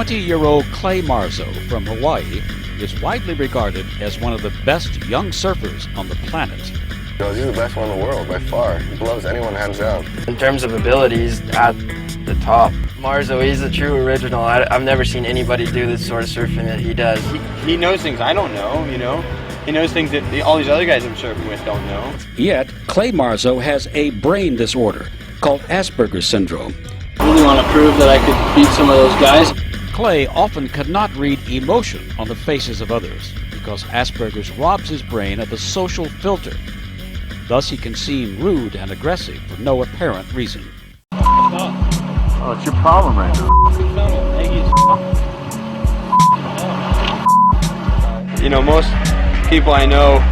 20-year-old Clay Marzo from Hawaii is widely regarded as one of the best young surfers on the planet. He's the best one in the world, by far. He blows anyone hands down. In terms of abilities, at the top. Marzo, he's a true original. I've never seen anybody do this sort of surfing that he does. He knows things I don't know, you know? He knows things that all these other guys I'm surfing with don't know. Yet, Clay Marzo has a brain disorder called Asperger's syndrome. I really want to prove that I could beat some of those guys. Clay often cannot read emotion on the faces of others because Asperger's robs his brain of a social filter. Thus, he can seem rude and aggressive for no apparent reason. Oh, it's your problem right now. You know, most people I know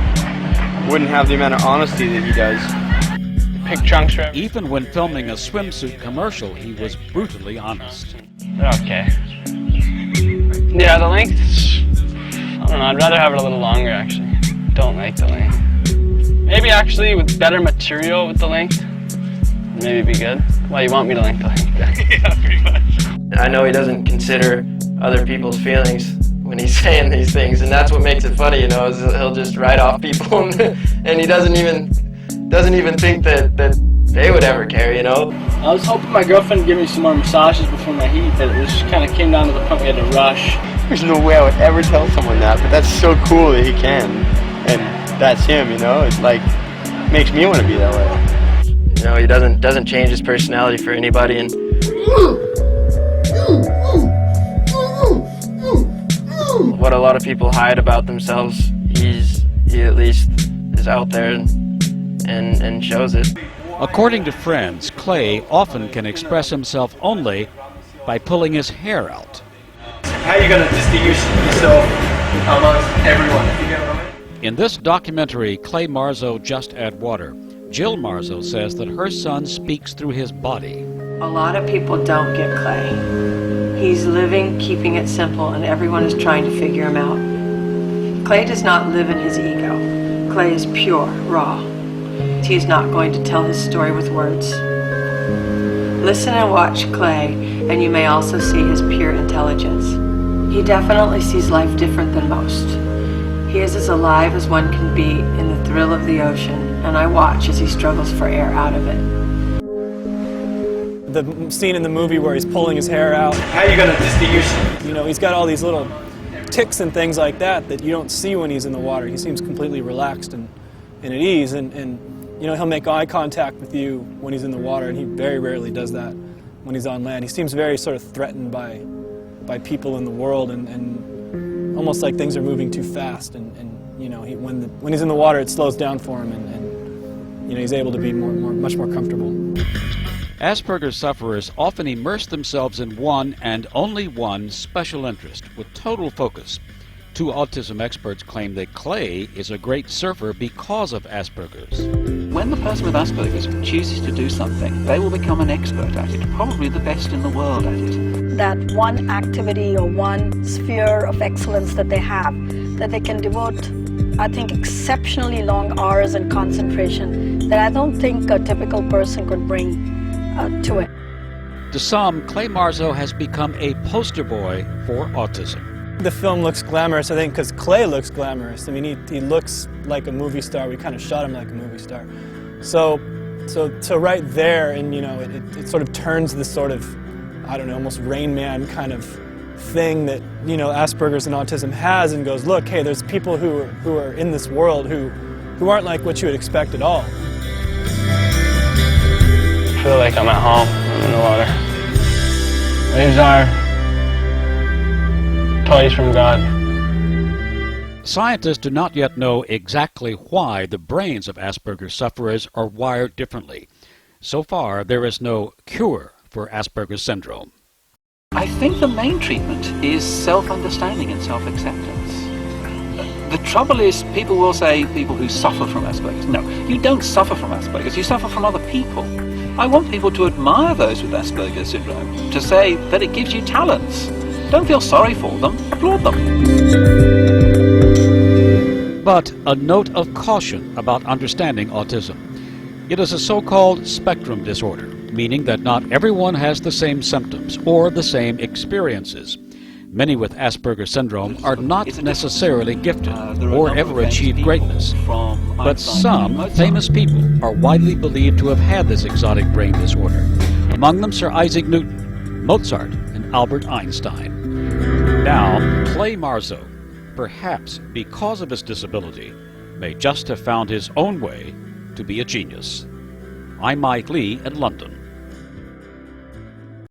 wouldn't have the amount of honesty that he does. Pick trunks for Even when filming a swimsuit commercial, he was brutally honest. Okay. Yeah, the length, I don't know, I'd rather have it a little longer actually. Don't like the length. Maybe actually with better material with the length, maybe be good. Why, you want me to length the length? Yeah, pretty much. I know he doesn't consider other people's feelings when he's saying these things, and that's what makes it funny, you know, is he'll just write off people and he doesn't even think that they would ever care, you know? I was hoping my girlfriend would give me some more massages before my heat, but it just kind of came down to the point we had to rush. There's no way I would ever tell someone that, but that's so cool that he can. And that's him, you know? It's like, makes me want to be that way. You know, he doesn't change his personality for anybody, and what a lot of people hide about themselves, he at least is out there and shows it. According to friends, Clay often can express himself only by pulling his hair out. How are you going to distinguish yourself amongst everyone? If you get what I mean? In this documentary, Clay Marzo Just Add Water, Jill Marzo says that her son speaks through his body. A lot of people don't get Clay. He's living, keeping it simple, and everyone is trying to figure him out. Clay does not live in his ego. Clay is pure, raw. He is not going to tell his story with words. Listen and watch Clay, and you may also see his pure intelligence. He definitely sees life different than most. He is as alive as one can be in the thrill of the ocean, and I watch as he struggles for air out of it. The scene in the movie where he's pulling his hair out. How are you going to distinguish? You know, he's got all these little tics and things like that you don't see when he's in the water. He seems completely relaxed and at ease, and you know, he'll make eye contact with you when he's in the water, and he very rarely does that when he's on land. He seems very sort of threatened by people in the world, and almost like things are moving too fast, and you know, when he's in the water, it slows down for him, and you know, he's able to be much more comfortable. Asperger's sufferers often immerse themselves in one and only one special interest with total focus. Two autism experts claim that Clay is a great surfer because of Asperger's. When the person with Asperger's chooses to do something, they will become an expert at it, probably the best in the world at it. That one activity or one sphere of excellence that they have, that they can devote, I think, exceptionally long hours and concentration that I don't think a typical person could bring to it. To some, Clay Marzo has become a poster boy for autism. The film looks glamorous, I think, because Clay looks glamorous. I mean, he looks like a movie star. We kind of shot him like a movie star. So right there, and you know, it sort of turns this sort of, I don't know, almost Rain Man kind of thing that, you know, Asperger's and autism has, and goes, look, hey, there's people who are in this world who aren't like what you would expect at all. I feel like I'm at home. I'm in the water. Waves are toys from God. Scientists do not yet know exactly why the brains of Asperger's sufferers are wired differently. So far, there is no cure for Asperger's syndrome. I think the main treatment is self-understanding and self-acceptance. The trouble is, people will say people who suffer from Asperger's. No, you don't suffer from Asperger's, you suffer from other people. I want people to admire those with Asperger's syndrome, to say that it gives you talents. Don't feel sorry for them, applaud them. But a note of caution about understanding autism. It is a so-called spectrum disorder, meaning that not everyone has the same symptoms or the same experiences. Many with Asperger syndrome are not necessarily gifted or ever achieve greatness, but some famous people are widely believed to have had this exotic brain disorder. Among them Sir Isaac Newton, Mozart, and Albert Einstein. Now, Clay Marzo, perhaps because of his disability, may just have found his own way to be a genius. I'm Mike Lee in London.